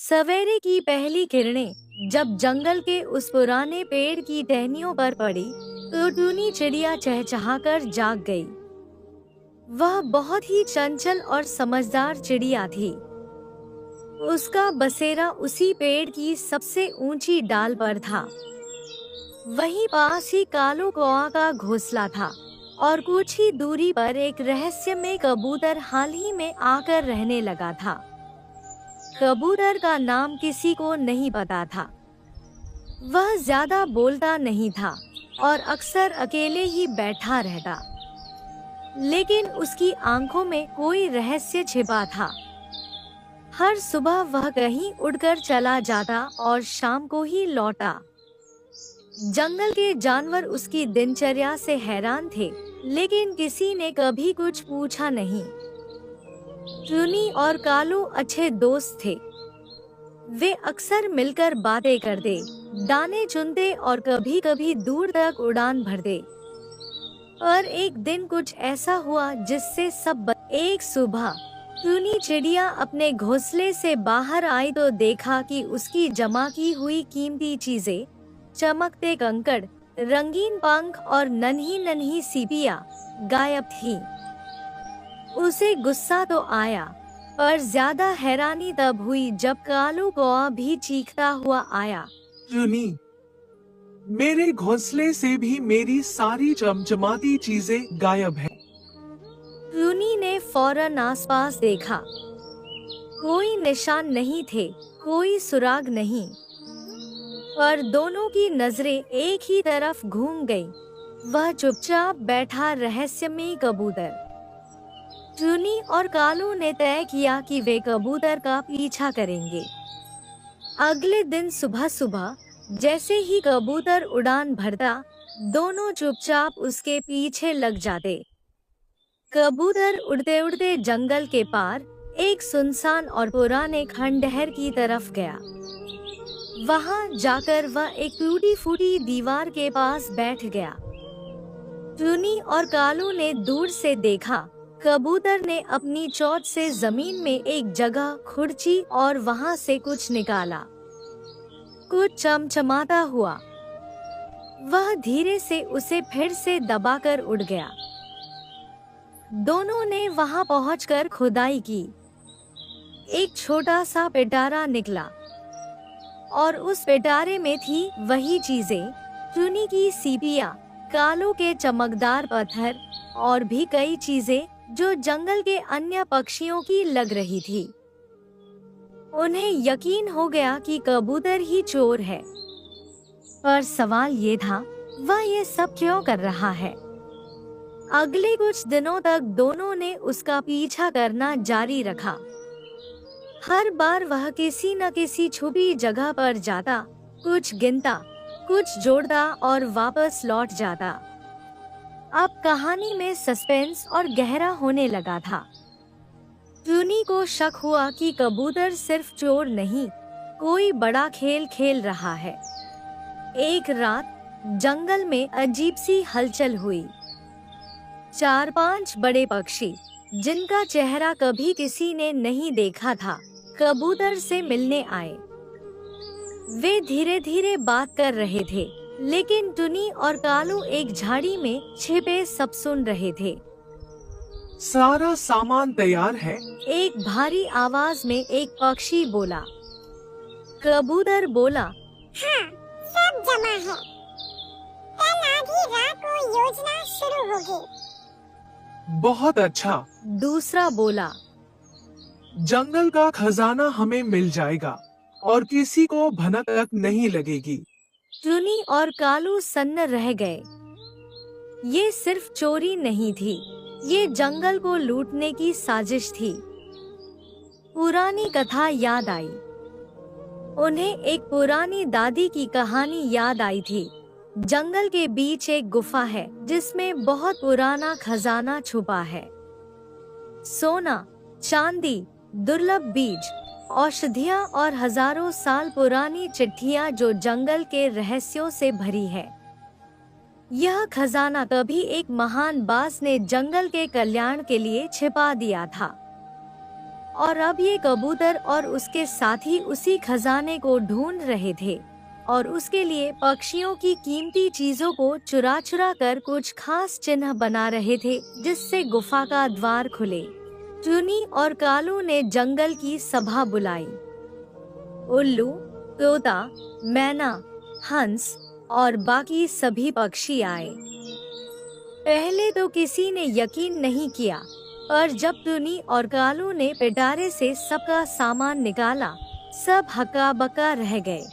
सवेरे की पहली किरणें जब जंगल के उस पुराने पेड़ की टहनियों पर पड़ी तो टूनी चिड़िया चहचहाकर जाग गई। वह बहुत ही चंचल और समझदार चिड़िया थी। उसका बसेरा उसी पेड़ की सबसे ऊंची डाल पर था। वहीं पास ही कालू कौआ का घोंसला था और कुछ ही दूरी पर एक रहस्यमय कबूतर हाल ही में आकर रहने लगा था। कबूतर का नाम किसी को नहीं पता था। वह ज्यादा बोलता नहीं था और अक्सर अकेले ही बैठा रहता, लेकिन उसकी आंखों में कोई रहस्य छिपा था। हर सुबह वह कहीं उड़कर चला जाता और शाम को ही लौटा। जंगल के जानवर उसकी दिनचर्या से हैरान थे, लेकिन किसी ने कभी कुछ पूछा नहीं। टूनी और कालू अच्छे दोस्त थे। वे अक्सर मिलकर बातें करते, दाने चुनते और कभी-कभी दूर तक उड़ान भरते। और एक दिन कुछ ऐसा हुआ जिससे एक सुबह टूनी चिड़िया अपने घोंसले से बाहर आई तो देखा कि उसकी जमा की हुई कीमती चीजें, चमकते कंकड़, रंगीन पंख और नन्ही नन्ही सीपियां गायब थीं। उसे गुस्सा तो आया, पर ज्यादा हैरानी तब हुई जब कालू कौआ भी चीखता हुआ आया। टूनी, मेरे घोंसले से भी मेरी सारी चमचमाती चीजें गायब हैं। टूनी ने फौरन आसपास देखा। कोई निशान नहीं थे, कोई सुराग नहीं, पर दोनों की नजरें एक ही तरफ घूम गईं। वह चुपचाप बैठा रहस्यमय कबूतर। टूनी और कालू ने तय किया कि वे कबूतर का पीछा करेंगे। अगले दिन सुबह सुबह जैसे ही कबूतर उड़ान भरता, दोनों चुपचाप उसके पीछे लग जाते। कबूतर उड़ते उड़ते जंगल के पार एक सुनसान और पुराने खंडहर की तरफ गया। वहां जाकर वह एक टूटी फूटी दीवार के पास बैठ गया। टूनी और कालू ने दूर से देखा। कबूतर ने अपनी चोंच से जमीन में एक जगह खुरची और वहां से कुछ निकाला, कुछ चमचमाता हुआ। वह धीरे से उसे फिर से दबाकर उड़ गया। दोनों ने वहां पहुंचकर खुदाई की। एक छोटा सा पिटारा निकला और उस पिटारे में थी वही चीजें, टूनी की सीपियां, कालू के चमकदार पत्थर और भी कई चीजें जो जंगल के अन्य पक्षियों की लग रही थी। उन्हें यकीन हो गया कि कबूतर ही चोर है। पर सवाल ये था, वह ये सब क्यों कर रहा है? अगले कुछ दिनों तक दोनों ने उसका पीछा करना जारी रखा। हर बार वह किसी न किसी छुपी जगह पर जाता, कुछ गिनता, कुछ जोड़ता और वापस लौट जाता। अब कहानी में सस्पेंस और गहरा होने लगा था। टूनी को शक हुआ कि कबूतर सिर्फ चोर नहीं, कोई बड़ा खेल खेल रहा है। एक रात जंगल में अजीब सी हलचल हुई। 4-5 बड़े पक्षी, जिनका चेहरा कभी किसी ने नहीं देखा था, कबूतर से मिलने आए। वे धीरे धीरे बात कर रहे थे, लेकिन टूनी और कालू एक झाड़ी में छिपे सब सुन रहे थे। सारा सामान तैयार है? एक भारी आवाज में एक पक्षी बोला। कबूतर बोला, हाँ, सब जमा है। कल आधी रात को योजना शुरू होगी। बहुत अच्छा। दूसरा बोला, जंगल का खजाना हमें मिल जाएगा और किसी को भनक तक नहीं लगेगी। टूनी और कालू सन्न रह गए। ये सिर्फ चोरी नहीं थी, ये जंगल को लूटने की साजिश थी। पुरानी कथा याद आई। उन्हें एक पुरानी दादी की कहानी याद आई थी। जंगल के बीच एक गुफा है जिसमें बहुत पुराना खजाना छुपा है। सोना, चांदी, दुर्लभ बीज, औषधियाँ और हजारों साल पुरानी चिट्ठियाँ जो जंगल के रहस्यों से भरी है। यह खजाना कभी एक महान बास ने जंगल के कल्याण के लिए छिपा दिया था। और अब ये कबूतर और उसके साथी उसी खजाने को ढूंढ रहे थे और उसके लिए पक्षियों की कीमती चीजों को चुरा चुरा कर कुछ खास चिन्ह बना रहे थे जिससे गुफा का द्वार खुले। टुनी और कालू ने जंगल की सभा बुलाई। उल्लू, तोता, मैना, हंस और बाकी सभी पक्षी आए। पहले तो किसी ने यकीन नहीं किया, पर जब टुनी और कालू ने पिटारे से सबका सामान निकाला, सब हक्का बक्का रह गए।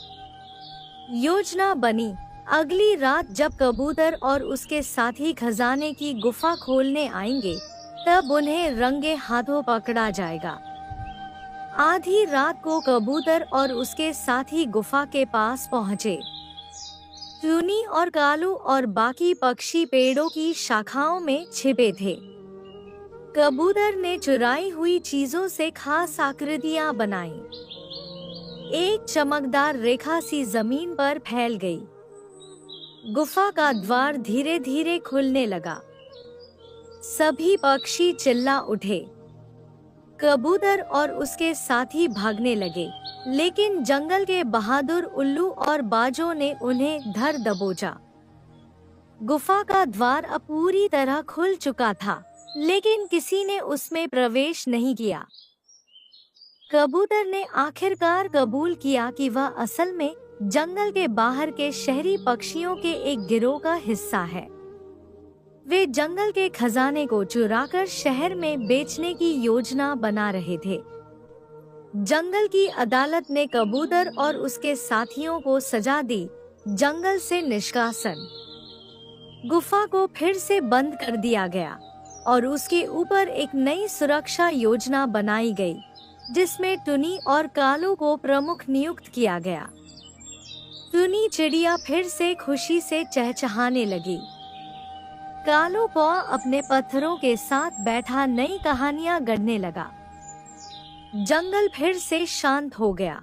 योजना बनी, अगली रात जब कबूतर और उसके साथी खजाने की गुफा खोलने आएंगे, तब उन्हें रंगे हाथों पकड़ा जाएगा। आधी रात को कबूतर और उसके साथी गुफा के पास पहुँचे। टुनी और कालू और बाकी पक्षी पेड़ों की शाखाओं में छिपे थे। कबूतर ने चुराई हुई चीजों से खास आकृतियां बनाई। एक चमकदार रेखा सी जमीन पर फैल गई। गुफा का द्वार धीरे धीरे खुलने लगा। सभी पक्षी चिल्ला उठे। कबूतर और उसके साथी भागने लगे, लेकिन जंगल के बहादुर उल्लू और बाजों ने उन्हें धर दबोचा। गुफा का द्वार अब पूरी तरह खुल चुका था, लेकिन किसी ने उसमें प्रवेश नहीं किया। कबूतर ने आखिरकार कबूल किया कि वह असल में जंगल के बाहर के शहरी पक्षियों के एक गिरोह का हिस्सा है। वे जंगल के खजाने को चुराकर शहर में बेचने की योजना बना रहे थे। जंगल की अदालत ने कबूतर और उसके साथियों को सजा दी, जंगल से निष्कासन। गुफा को फिर से बंद कर दिया गया और उसके ऊपर एक नई सुरक्षा योजना बनाई गई, जिसमें टुनी और कालू को प्रमुख नियुक्त किया गया। टुनी चिड़िया फिर से खुशी से चहचहाने लगी। कालू कौआ अपने पत्थरों के साथ बैठा नई कहानियां गढ़ने लगा। जंगल फिर से शांत हो गया,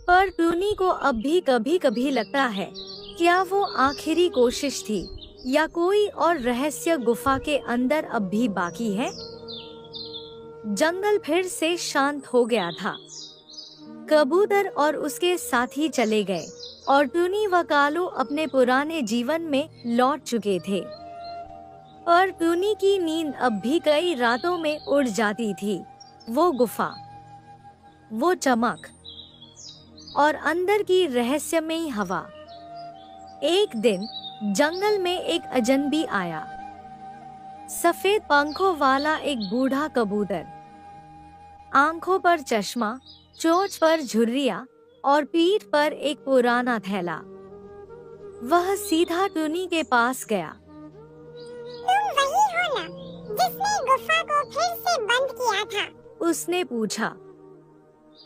पर टुनी को अब भी कभी कभी लगता है, क्या वो आखिरी कोशिश थी या कोई और रहस्य गुफा के अंदर अब भी बाकी है? जंगल फिर से शांत हो गया था। कबूतर और उसके साथी चले गए और टुनी व कालू अपने पुराने जीवन में लौट चुके थे। पर टुनी की नींद अब भी कई रातों में उड़ जाती थी। वो गुफा, वो चमक और अंदर की रहस्यमयी हवा। एक दिन जंगल में एक अजनबी आया। सफेद पंखों वाला एक बूढ़ा कबूतर, आंखों पर चश्मा, चोंच पर झुर्रियां और पीठ पर एक पुराना थैला। वह सीधा टुनी के पास गया। तुम वही हो ना, जिसने गुफा को फिर से बंद किया था? उसने पूछा।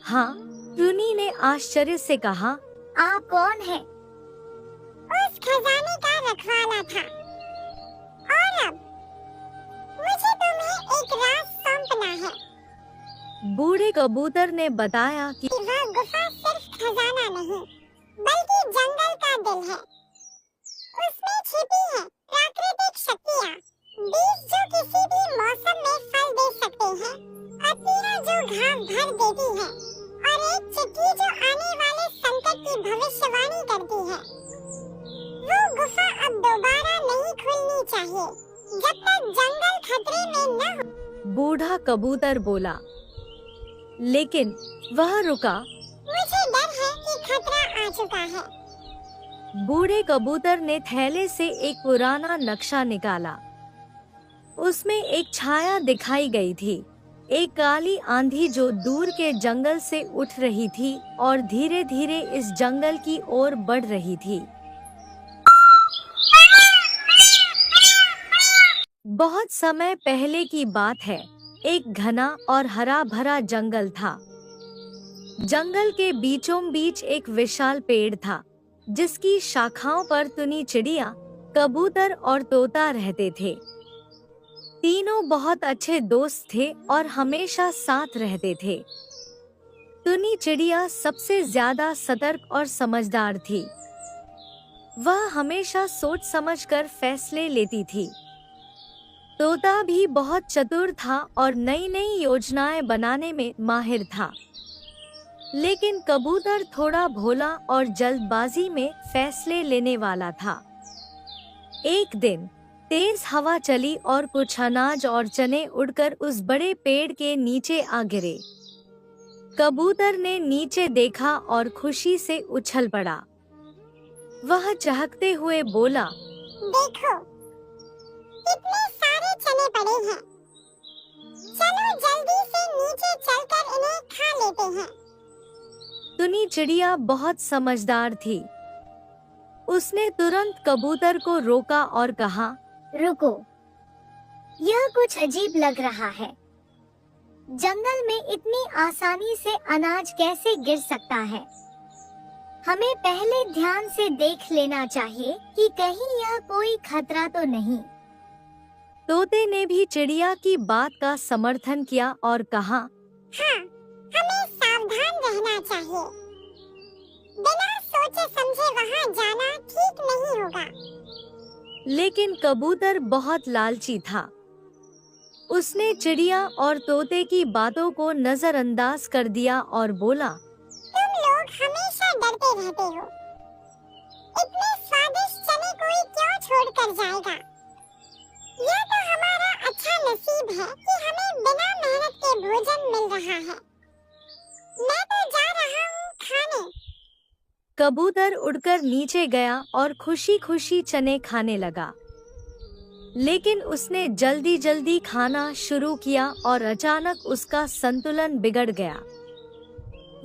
हाँ, टुनी ने आश्चर्य से कहा। आप कौन हैं? उस खजाने का रखवाला था। और अब मुझे तुम्हें एक राज सौंपना है। बूढ़े कबूतर ने बताया कि वह गुफा सिर्फ खजाना नहीं, बल्कि जंगल का दिल है। उसमें छिपी है प्राकृतिक शक्तियाँ, बीज जो किसी भी मौसम में फल दे सकते हैं, पत्तियाँ जो घास भर देती है, और एक चिट्ठी जो आने वाले संकट की भविष्यवाणी करती है। वो गुफा अब दोबारा नहीं खुलनी चाहिए, जब तक जंगल खतरे में न हो। बूढ़ा कबूतर बोला, लेकिन वह रुका। मुझे डर है कि खतरा आ चुका है। बूढ़े कबूतर ने थैले से एक पुराना नक्शा निकाला। उसमें एक छाया दिखाई गई थी, एक काली आंधी जो दूर के जंगल से उठ रही थी और धीरे धीरे इस जंगल की ओर बढ़ रही थी। बहुत समय पहले की बात है, एक घना और हरा भरा जंगल था। जंगल के बीचों बीच एक विशाल पेड़ था, जिसकी शाखाओं पर टुनी चिड़िया, कबूतर और तोता रहते थे। तीनों बहुत अच्छे दोस्त थे और हमेशा साथ रहते थे। टुनी चिड़िया सबसे ज्यादा सतर्क और समझदार थी। वह हमेशा सोच समझकर फैसले लेती थी। तोता भी बहुत चतुर था और नई नई योजनाएं बनाने में माहिर था। लेकिन कबूतर थोड़ा भोला और जल्दबाजी में फैसले लेने वाला था। एक दिन तेज हवा चली और कुछ अनाज और चने उड़कर उस बड़े पेड़ के नीचे आ गिरे। कबूतर ने नीचे देखा और खुशी से उछल पड़ा। वह चहकते हुए बोला, देखो, कितने सारे चने पड़े हैं। चलो जल्दी से नीचे चलकर इन्हें खा लेते हैं। टुनी चिड़िया बहुत समझदार थी। उसने तुरंत कबूतर को रोका और कहा, रुको, यह कुछ अजीब लग रहा है। जंगल में इतनी आसानी से अनाज कैसे गिर सकता है? हमें पहले ध्यान से देख लेना चाहिए कि कहीं यह कोई खतरा तो नहीं। तोते ने भी चिड़िया की बात का समर्थन किया और कहा, हाँ, हमें सावधान रहना चाहिए। बिना सोचे समझे वहाँ जाना ठीक नहीं होगा। लेकिन कबूतर बहुत लालची था। उसने चिड़िया और तोते की बातों को नजरअंदाज कर दिया और बोला, तुम लोग हमेशा डरते रहते हो। इतने स्वादिष्ट चने कोई क्यों छोड़ कर जाएगा? यह तो हमारा अच्छा नसीब है कि हमें बिना मेहनत के भोजन मिल रहा है। मैं तो जा रहा हूँ खाने। कबूतर उड़कर नीचे गया और खुशी खुशी चने खाने लगा। लेकिन उसने जल्दी जल्दी खाना शुरू किया और अचानक उसका संतुलन बिगड़ गया।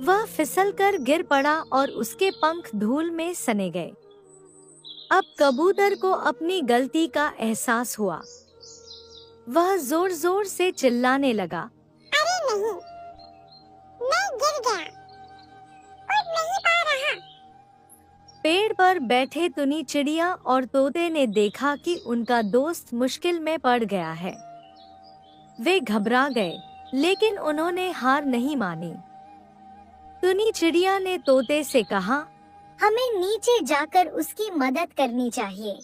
वह फिसलकर गिर पड़ा और उसके पंख धूल में सने गए। अब कबूतर को अपनी गलती का एहसास हुआ। वह जोर जोर से चिल्लाने लगा, अरे नहीं, मैं गिर गया, उठ नहीं पा रहा। पेड़ पर बैठे टुनी चिड़िया और तोते ने देखा कि उनका दोस्त मुश्किल में पड़ गया है। वे घबरा गए, लेकिन उन्होंने हार नहीं मानी। टुनी चिड़िया ने तोते से कहा, हमें नीचे जाकर उसकी मदद करनी चाहिए।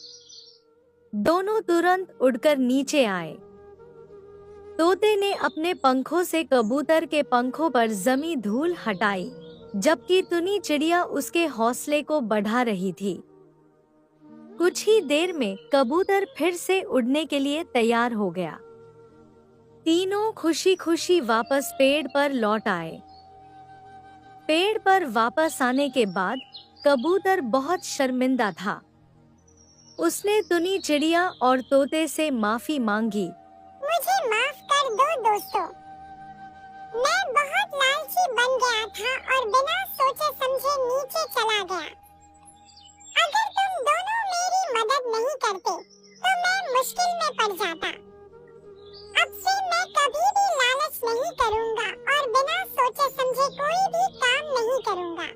दोनों तुरंत उड़कर नीचे आए। तोते ने अपने पंखों से कबूतर के पंखों पर जमी धूल हटाई, जबकि टुनी चिड़िया उसके हौसले को बढ़ा रही थी। कुछ ही देर में कबूतर फिर से उड़ने के लिए तैयार हो गया। तीनों खुशी खुशी वापस पेड़ पर लौट आए। पेड़ पर वापस आने के बाद कबूतर बहुत शर्मिंदा था। उसने टुनी चिड़िया और तोते से माफी मांगी। मुझे माफ कर दो दोस्तों। मैं बहुत लालची बन गया था और बिना सोचे समझे नीचे चला गया। अगर तुम दोनों मेरी मदद नहीं करते तो मैं मुश्किल में पड़ जाता। अब से मैं कभी भी लालच नहीं करूंगा और बिना सोचे समझे कोई भी काम नहीं करूंगा।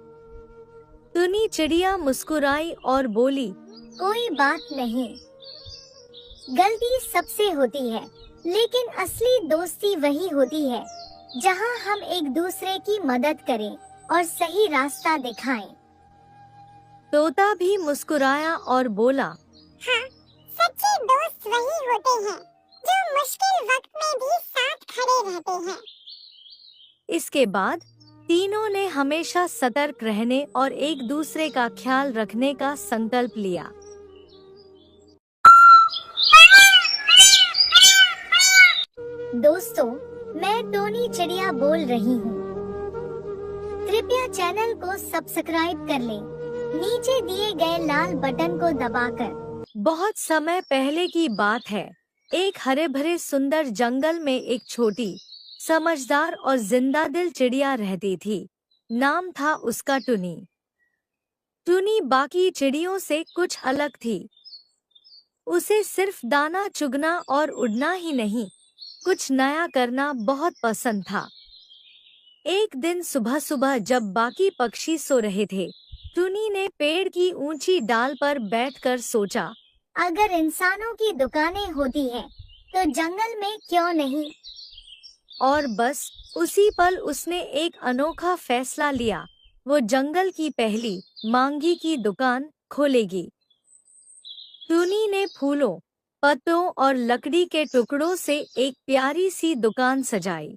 टुनी चिड़िया मुस्कुराई और बोली, कोई बात नहीं, गलती सबसे होती है, लेकिन असली दोस्ती वही होती है जहां हम एक दूसरे की मदद करें और सही रास्ता दिखाएं। तोता भी मुस्कुराया और बोला, हाँ, सच्चे दोस्त वही होते हैं जो मुश्किल वक्त में भी साथ खड़े रहते हैं। इसके बाद तीनों ने हमेशा सतर्क रहने और एक दूसरे का ख्याल रखने का संकल्प लिया। दोस्तों, मैं टोनी चिड़िया बोल रही हूँ। कृपया चैनल को सब्सक्राइब कर लें, नीचे दिए गए लाल बटन को दबाकर। बहुत समय पहले की बात है। एक हरे भरे सुंदर जंगल में एक छोटी, समझदार और जिंदादिल चिड़िया रहती थी। नाम था उसका टुनी। टुनी बाकी चिड़ियों से कुछ अलग थी। उसे सिर्फ दाना चुगना और उड़ना ही नहीं, कुछ नया करना बहुत पसंद था। एक दिन सुबह सुबह जब बाकी पक्षी सो रहे थे, टुनी ने पेड़ की ऊंची डाल पर बैठकर सोचा, अगर इंसानों की दुकानें होती हैं, तो जंगल में क्यों नहीं? और बस उसी पल उसने एक अनोखा फैसला लिया। वो जंगल की पहली, 'मांगी' की दुकान खोलेगी। टुनी ने फूलों, पत्तों और लकड़ी के टुकड़ों से एक प्यारी सी दुकान सजाई।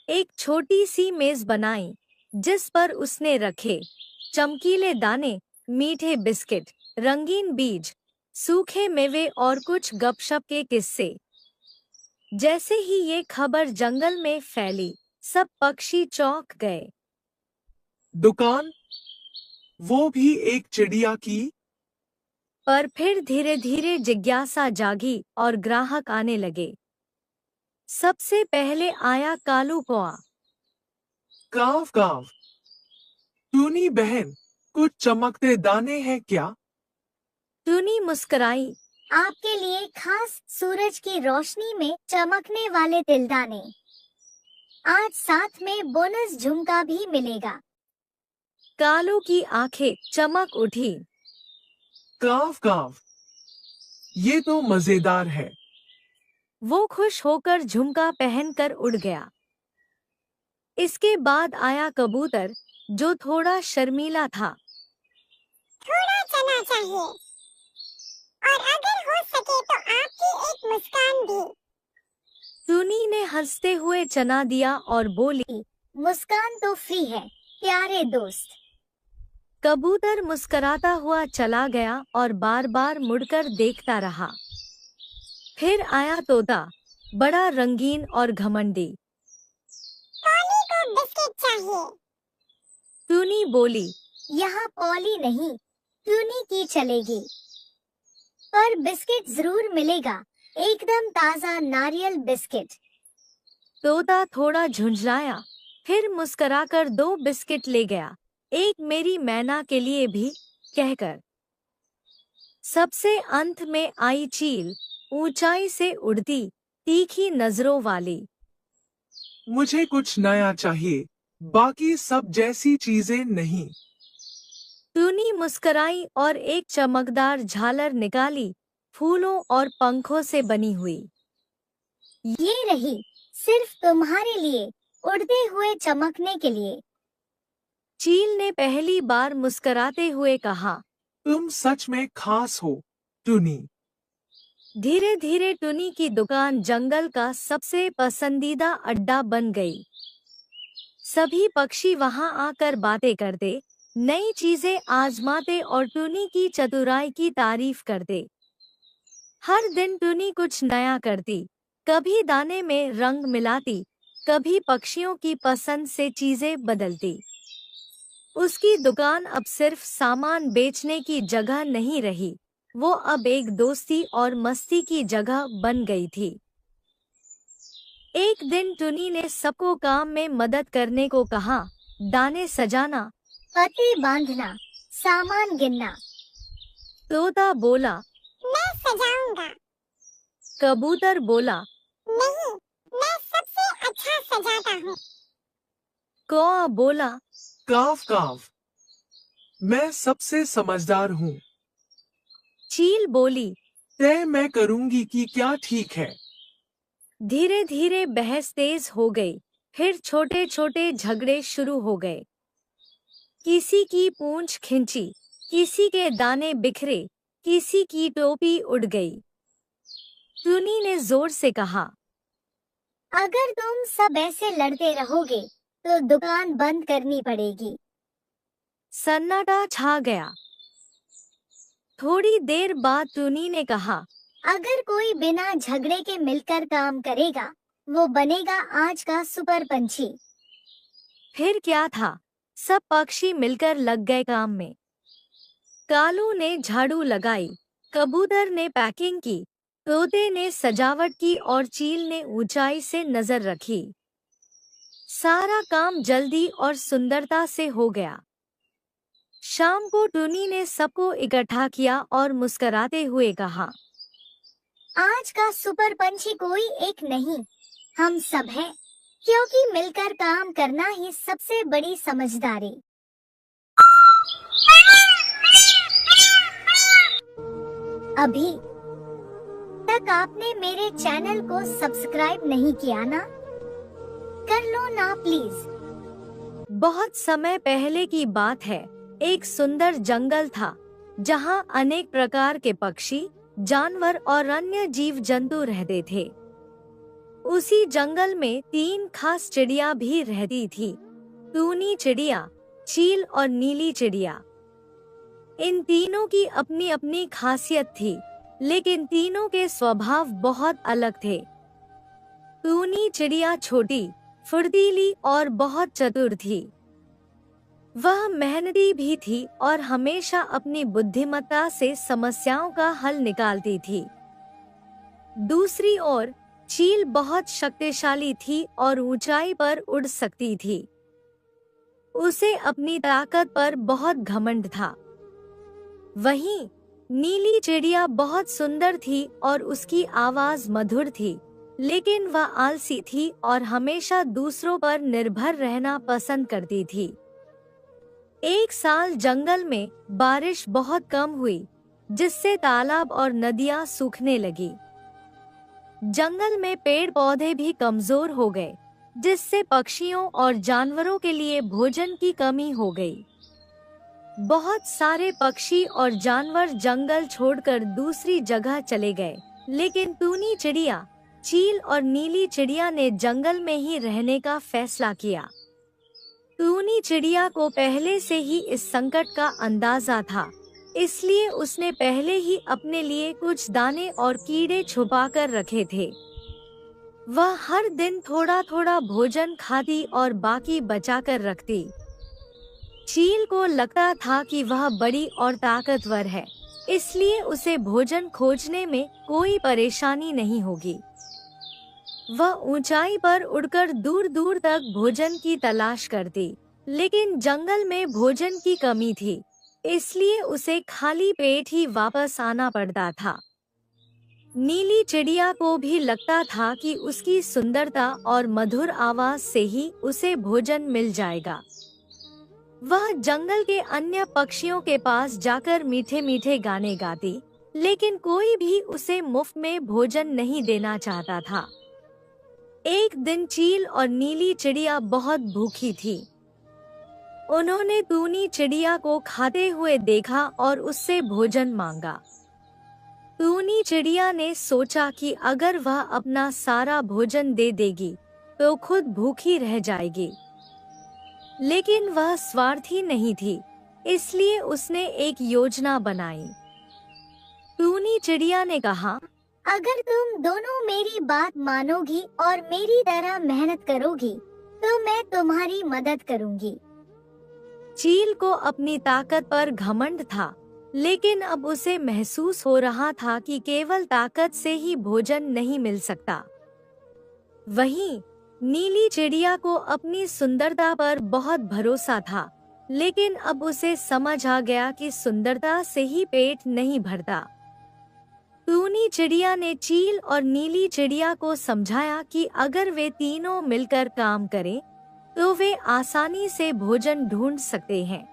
एक छोटी सी मेज बनाई जिस पर उसने रखे चमकीले दाने, मीठे बिस्किट, रंगीन बीज, सूखे मेवे और कुछ गपशप के किस्से। जैसे ही ये खबर जंगल में फैली, सब पक्षी चौंक गए। दुकान? वो भी एक चिड़िया की? पर फिर धीरे धीरे जिज्ञासा जागी और ग्राहक आने लगे। सबसे पहले आया कालू कौआ। काव काव। टूनी बहन, कुछ चमकते दाने हैं क्या? टूनी मुस्कुराई। आपके लिए खास सूरज की रोशनी में चमकने वाले तिलदाने। आज साथ में बोनस झुमका भी मिलेगा। कालू की आंखें चमक उठी। काव काव, ये तो मजेदार है। वो खुश होकर झुमका पहनकर उड़ गया। इसके बाद आया कबूतर, जो थोड़ा शर्मीला था। थोड़ा चना चाहिए, और अगर हो सके तो आपकी एक मुस्कान भी। टूनी ने हंसते हुए चना दिया और बोली, मुस्कान तो फ्री है प्यारे दोस्त। कबूतर मुस्कराता हुआ चला गया और बार बार मुड़कर देखता रहा। फिर आया तोता, बड़ा रंगीन और घमंडी। पॉली को बिस्किट चाहिए। टूनी बोली, यहाँ पॉली नहीं, टूनी की चलेगी। पर बिस्किट जरूर मिलेगा, एकदम ताजा नारियल बिस्किट। तोता थोड़ा झुंझलाया, फिर मुस्कराकर 2 बिस्किट ले गया, एक मेरी मैना के लिए भी, कहकर। सबसे अंत में आई चील, ऊंचाई से उड़ती, तीखी नजरों वाली। मुझे कुछ नया चाहिए, बाकी सब जैसी चीजें नहीं। टूनी मुस्कराई और एक चमकदार झालर निकाली, फूलों और पंखों से बनी हुई। ये रही, सिर्फ तुम्हारे लिए, उड़ते हुए चमकने के लिए। चील ने पहली बार मुस्कराते हुए कहा। तुम सच में खास हो, टूनी। धीरे धीरे टूनी की दुकान जंगल का सबसे पसंदीदा अड्डा बन गई। सभी पक्षी वहां आकर बातें करते, नई चीजें आजमाते और टूनी की चतुराई की तारीफ करते। हर दिन टूनी कुछ नया करती, कभी दाने में रंग मिलाती, कभी पक्षियों की पसंद से चीजें बदलती। उसकी दुकान अब सिर्फ सामान बेचने की जगह नहीं रही, वो अब एक दोस्ती और मस्ती की जगह बन गई थी। एक दिन टूनी ने सबको काम में मदद करने को कहा, दाने सजाना, पत्ते बांधना, सामान गिनना। तोता बोला, मैं सजाऊंगा। कबूतर बोला, नहीं, मैं सबसे अच्छा सजाता हूँ। कौआ बोला, काव काव, मैं सबसे समझदार हूँ। चील बोली। तय मैं करूँगी कि क्या ठीक है। धीरे धीरे बहस तेज हो गई, फिर छोटे छोटे झगड़े शुरू हो गए। किसी की पूंछ खिंची, किसी के दाने बिखरे, किसी की टोपी उड़ गई। टूनी ने जोर से कहा, अगर तुम सब ऐसे लड़ते रहोगे तो दुकान बंद करनी पड़ेगी। सन्नाटा छा गया। थोड़ी देर बाद टूनी ने कहा, अगर कोई बिना झगड़े के मिलकर काम करेगा, वो बनेगा आज का सुपर पंछी। फिर क्या था, सब पक्षी मिलकर लग गए काम में। कालू ने झाड़ू लगाई, कबूतर ने पैकिंग की, तोते ने सजावट की और चील ने ऊंचाई से नजर रखी। सारा काम जल्दी और सुंदरता से हो गया। शाम को टूनी ने सबको इकट्ठा किया और मुस्कुराते हुए कहा, आज का सुपर पंछी कोई एक नहीं, हम सब हैं, क्योंकि मिलकर काम करना ही सबसे बड़ी समझदारी। अभी तक आपने मेरे चैनल को सब्सक्राइब नहीं किया ना? कर लो ना प्लीज। बहुत समय पहले की बात है, एक सुंदर जंगल था, जहां अनेक प्रकार के पक्षी, जानवर और अन्य जीव जंतु रहते थे। उसी जंगल में 3 खास चिड़िया भी रहती थी, टूनी चिड़िया, चील और नीली चिड़िया। इन तीनों की अपनी अपनी खासियत थी, लेकिन तीनों के स्वभाव बहुत अलग थे। टूनी चिड़िया छोटी, फुर्तीली और दूर चतुर थी। वह मेहनती भी थी और हमेशा अपनी बुद्धिमत्ता से समस्याओं का हल निकालती थी। दूसरी ओर चील बहुत शक्तिशाली थी और ऊंचाई पर उड़ सकती थी। उसे अपनी ताकत पर बहुत घमंड था। वहीं नीली चिड़िया बहुत सुंदर थी और उसकी आवाज मधुर थी, लेकिन वह आलसी थी और हमेशा दूसरों पर निर्भर रहना पसंद करती थी। एक साल जंगल में बारिश बहुत कम हुई, जिससे तालाब और नदियां सूखने लगी। जंगल में पेड़ पौधे भी कमजोर हो गए, जिससे पक्षियों और जानवरों के लिए भोजन की कमी हो गई। बहुत सारे पक्षी और जानवर जंगल छोड़कर दूसरी जगह चले गए, लेकिन टूनी चिड़िया, चील और नीली चिड़िया ने जंगल में ही रहने का फैसला किया। टूनी चिड़िया को पहले से ही इस संकट का अंदाजा था, इसलिए उसने पहले ही अपने लिए कुछ दाने और कीड़े छुपा कर रखे थे। वह हर दिन थोड़ा थोड़ा भोजन खाती और बाकी बचा कर रखती। चील को लगता था कि वह बड़ी और ताकतवर है, इसलिए उसे भोजन खोजने में कोई परेशानी नहीं होगी। वह ऊंचाई पर उड़कर दूर दूर तक भोजन की तलाश करती, लेकिन जंगल में भोजन की कमी थी, इसलिए उसे खाली पेट ही वापस आना पड़ता था। नीली चिड़िया को भी लगता था कि उसकी सुंदरता और मधुर आवाज से ही उसे भोजन मिल जाएगा। वह जंगल के अन्य पक्षियों के पास जाकर मीठे मीठे गाने गाती, लेकिन कोई भी उसे मुफ्त में भोजन नहीं देना चाहता था। एक दिन चील और नीली चिड़िया बहुत भूखी थी। उन्होंने टूनी चिड़िया को खाते हुए देखा और उससे भोजन मांगा। टूनी चिड़िया ने सोचा कि अगर वह अपना सारा भोजन दे देगी तो खुद भूखी रह जाएगी, लेकिन वह स्वार्थी नहीं थी, इसलिए उसने एक योजना बनाई। टूनी चिड़िया ने कहा, अगर तुम दोनों मेरी बात मानोगी और मेरी तरह मेहनत करोगी, तो मैं तुम्हारी मदद करूंगी। चील को अपनी ताकत पर घमंड था, लेकिन अब उसे महसूस हो रहा था कि केवल ताकत से ही भोजन नहीं मिल सकता। वहीं नीली चिड़िया को अपनी सुंदरता पर बहुत भरोसा था, लेकिन अब उसे समझ आ गया कि सुंदरता से ही पेट नहीं भरता। टूनी चिड़िया ने चील और नीली चिड़िया को समझाया कि अगर वे तीनों मिलकर काम करें, तो वे आसानी से भोजन ढूंढ सकते हैं।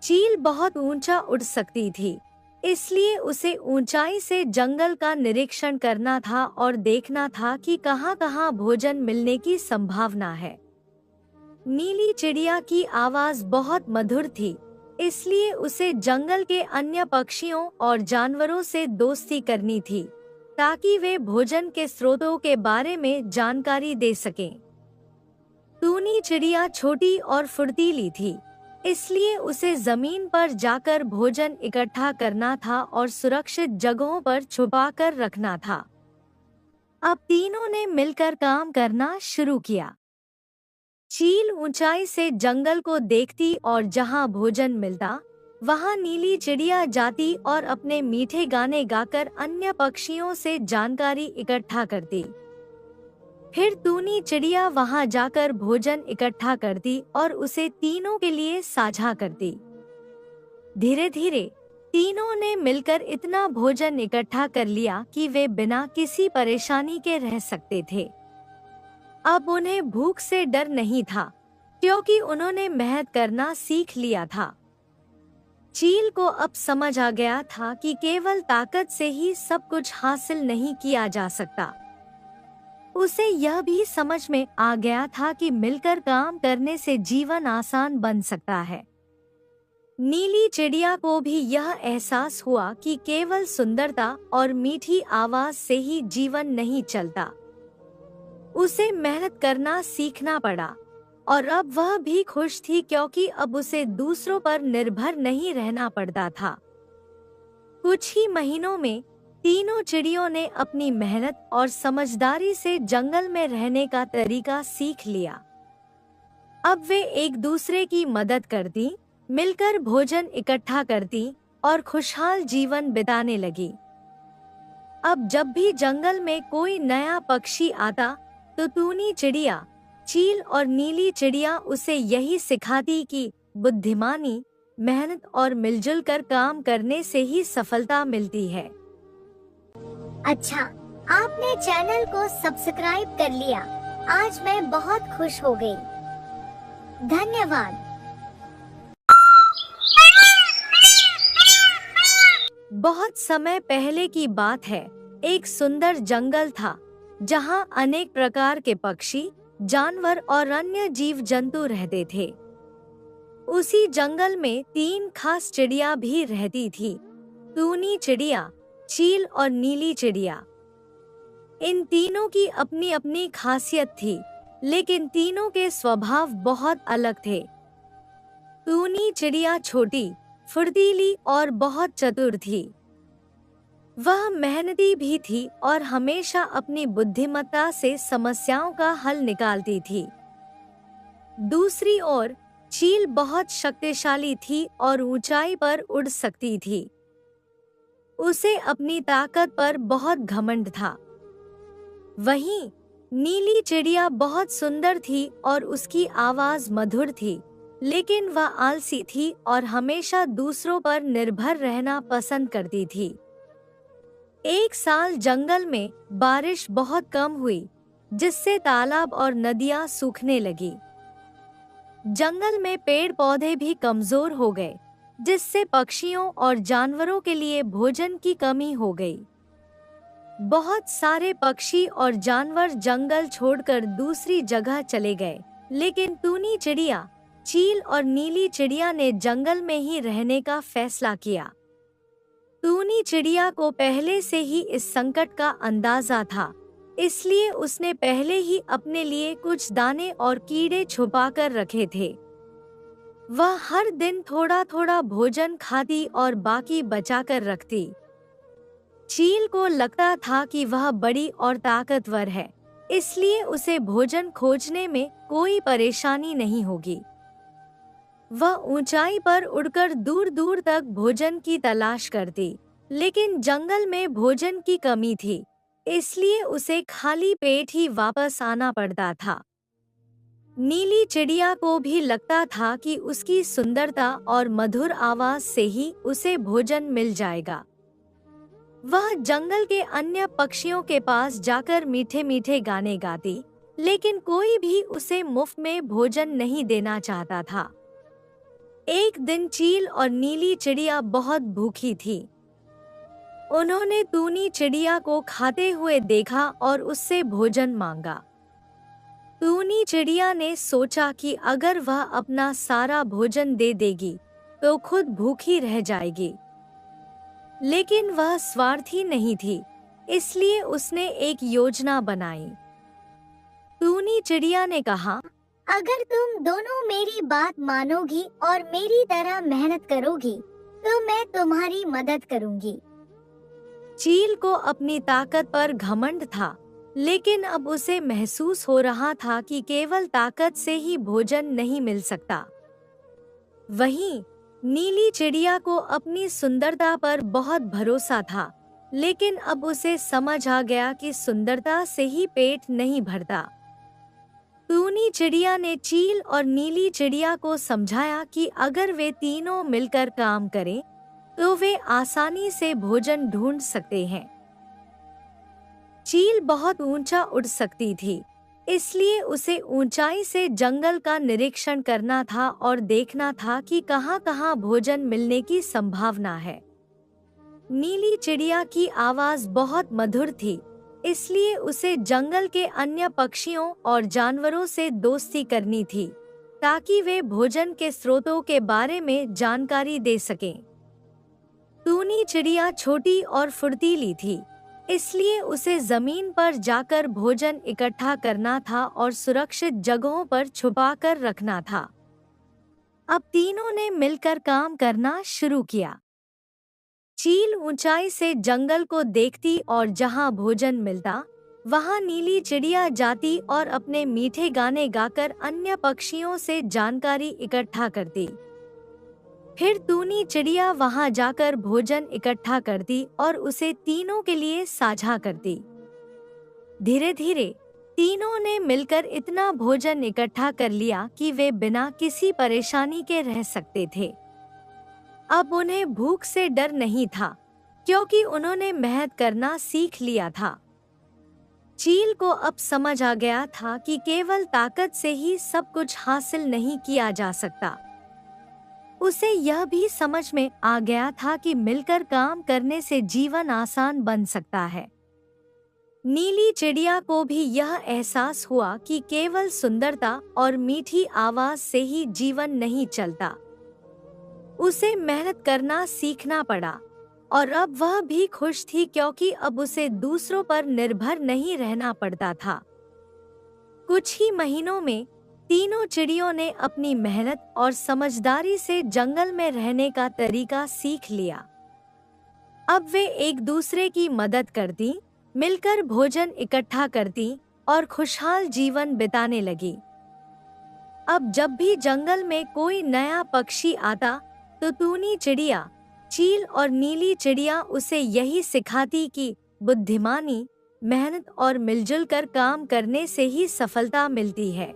चील बहुत ऊंचा उड़ सकती थी, इसलिए उसे ऊंचाई से जंगल का निरीक्षण करना था और देखना था कि कहां-कहां भोजन मिलने की संभावना है। नीली चिड़िया की आवाज बहुत मधुर थी, इसलिए उसे जंगल के अन्य पक्षियों और जानवरों से दोस्ती करनी थी, ताकि वे भोजन के स्रोतों के बारे में जानकारी दे सकें। टूनी चिड़िया छोटी और फुर्तीली थी, इसलिए उसे जमीन पर जाकर भोजन इकट्ठा करना था और सुरक्षित जगहों पर छुपा कर रखना था। अब तीनों ने मिलकर काम करना शुरू किया। चील ऊंचाई से जंगल को देखती और जहां भोजन मिलता, वहां नीली चिड़िया जाती और अपने मीठे गाने गाकर अन्य पक्षियों से जानकारी इकट्ठा करती। फिर टूनी चिड़िया वहां जाकर भोजन इकट्ठा करती और उसे तीनों के लिए साझा करती। धीरे धीरे तीनों ने मिलकर इतना भोजन इकट्ठा कर लिया कि वे बिना किसी परेशानी के रह सकते थे। अब उन्हें भूख से डर नहीं था, क्योंकि उन्होंने मेहनत करना सीख लिया था। चील को अब समझ आ गया था कि केवल ताकत से ही सब कुछ हासिल नहीं किया जा सकता। उसे यह भी समझ में आ गया था कि मिलकर काम करने से जीवन आसान बन सकता है। नीली चिड़िया को भी यह एहसास हुआ कि केवल सुंदरता और मीठी आवाज से ही जीवन नहीं चलता। उसे मेहनत करना सीखना पड़ा और अब वह भी खुश थी क्योंकि अब उसे दूसरों पर निर्भर नहीं रहना पड़ता था। कुछ ही महीनों में तीनों चिड़ियों ने अपनी मेहनत और समझदारी से जंगल में रहने का तरीका सीख लिया। अब वे एक दूसरे की मदद करती, मिलकर भोजन इकट्ठा करती और खुशहाल जीवन बिताने लगी। अब जब भी जंगल में कोई नया पक्षी आता तो टूनी चिड़िया, चील और नीली चिड़िया उसे यही सिखाती कि बुद्धिमानी, मेहनत और मिलजुल कर काम करने से ही सफलता मिलती है। अच्छा, आपने चैनल को सब्सक्राइब कर लिया। आज मैं बहुत खुश हो गई। धन्यवाद। बहुत समय पहले की बात है। एक सुंदर जंगल था जहां अनेक प्रकार के पक्षी, जानवर और अन्य जीव जंतु रहते थे। उसी जंगल में 3 खास चिड़िया भी रहती थी, टूनी चिड़िया, चील और नीली चिड़िया। इन तीनों की अपनी अपनी खासियत थी, लेकिन तीनों के स्वभाव बहुत अलग थे। टूनी चिड़िया छोटी, फुर्तीली और बहुत चतुर थी। वह मेहनती भी थी और हमेशा अपनी बुद्धिमत्ता से समस्याओं का हल निकालती थी। दूसरी ओर चील बहुत शक्तिशाली थी और ऊंचाई पर उड़ सकती थी। उसे अपनी ताकत पर बहुत घमंड था। वहीं नीली चिड़िया बहुत सुंदर थी और उसकी आवाज मधुर थी, लेकिन वह आलसी थी और हमेशा दूसरों पर निर्भर रहना पसंद करती थी। एक साल जंगल में बारिश बहुत कम हुई, जिससे तालाब और नदियां सूखने लगी। जंगल में पेड़ पौधे भी कमजोर हो गए, जिससे पक्षियों और जानवरों के लिए भोजन की कमी हो गई। बहुत सारे पक्षी और जानवर जंगल छोड़कर दूसरी जगह चले गए, लेकिन टूनी चिड़िया, चील और नीली चिड़िया ने जंगल में ही रहने का फैसला किया। टूनी चिड़िया को पहले से ही इस संकट का अंदाजा था, इसलिए उसने पहले ही अपने लिए कुछ दाने और कीड़े छुपाकर रखे थे। वह हर दिन थोड़ा थोड़ा भोजन खाती और बाकी बचाकर रखती। चील को लगता था कि वह बड़ी और ताकतवर है, इसलिए उसे भोजन खोजने में कोई परेशानी नहीं होगी। वह ऊंचाई पर उड़कर दूर दूर तक भोजन की तलाश करती, लेकिन जंगल में भोजन की कमी थी, इसलिए उसे खाली पेट ही वापस आना पड़ता था। नीली चिड़िया को भी लगता था कि उसकी सुंदरता और मधुर आवाज से ही उसे भोजन मिल जाएगा। वह जंगल के अन्य पक्षियों के पास जाकर मीठे मीठे गाने गाती, लेकिन कोई भी उसे मुफ्त में भोजन नहीं देना चाहता था। एक दिन चील और नीली चिड़िया बहुत भूखी थी। उन्होंने टूनी चिड़िया को खाते हुए देखा और उससे भोजन मांगा। टूनी चिड़िया ने सोचा कि अगर वह अपना सारा भोजन दे देगी तो खुद भूखी रह जाएगी, लेकिन वह स्वार्थी नहीं थी, इसलिए उसने एक योजना बनाई। टूनी चिड़िया ने कहा, अगर तुम दोनों मेरी बात मानोगी और मेरी तरह मेहनत करोगी तो मैं तुम्हारी मदद करूंगी। चील को अपनी ताकत पर घमंड था, लेकिन अब उसे महसूस हो रहा था कि केवल ताकत से ही भोजन नहीं मिल सकता। वहीं नीली चिड़िया को अपनी सुंदरता पर बहुत भरोसा था, लेकिन अब उसे समझ आ गया कि सुंदरता से ही पेट नहीं भरता। टूनी चिड़िया ने चील और नीली चिड़िया को समझाया कि अगर वे तीनों मिलकर काम करें तो वे आसानी से भोजन ढूंढ सकते हैं। चील बहुत ऊंचा उड़ सकती थी, इसलिए उसे ऊंचाई से जंगल का निरीक्षण करना था और देखना था कि कहां-कहां भोजन मिलने की संभावना है। नीली चिड़िया की आवाज बहुत मधुर थी, इसलिए उसे जंगल के अन्य पक्षियों और जानवरों से दोस्ती करनी थी। ताकि वे भोजन के स्रोतों के बारे में जानकारी दे सकें। टूनी चिड़िया छोटी और फुर्तीली थी, इसलिए उसे जमीन पर जाकर भोजन इकट्ठा करना था और सुरक्षित जगहों पर छुपाकर रखना था। अब तीनों ने मिलकर काम करना शुरू किया। चील ऊंचाई से जंगल को देखती और जहां भोजन मिलता वहां नीली चिड़िया जाती और अपने मीठे गाने गाकर अन्य पक्षियों से जानकारी इकट्ठा करती। फिर टूनी चिड़िया वहां जाकर भोजन इकट्ठा करती और उसे तीनों के लिए साझा करती। धीरे धीरे तीनों ने मिलकर इतना भोजन इकट्ठा कर लिया कि वे बिना किसी परेशानी के रह सकते थे। अब उन्हें भूख से डर नहीं था, क्योंकि उन्होंने मेहनत करना सीख लिया था। चील को अब समझ आ गया था कि केवल ताकत से ही सब कुछ हासिल नहीं किया जा सकता। उसे यह भी समझ में आ गया था कि मिलकर काम करने से जीवन आसान बन सकता है। नीली चिड़िया को भी यह एहसास हुआ कि केवल सुंदरता और मीठी आवाज से ही जीवन नहीं चलता। उसे मेहनत करना सीखना पड़ा और अब वह भी खुश थी, क्योंकि अब उसे दूसरों पर निर्भर नहीं रहना पड़ता था। कुछ ही महीनों में तीनों चिड़ियों ने अपनी मेहनत और समझदारी से जंगल में रहने का तरीका सीख लिया। अब वे एक दूसरे की मदद करती, मिलकर भोजन इकट्ठा करती और खुशहाल जीवन बिताने लगी। अब जब भी जंगल में कोई नया पक्षी आता तो टूनी चिड़िया, चील और नीली चिड़िया उसे यही सिखाती कि बुद्धिमानी, मेहनत और मिलजुल कर काम करने से ही सफलता मिलती है।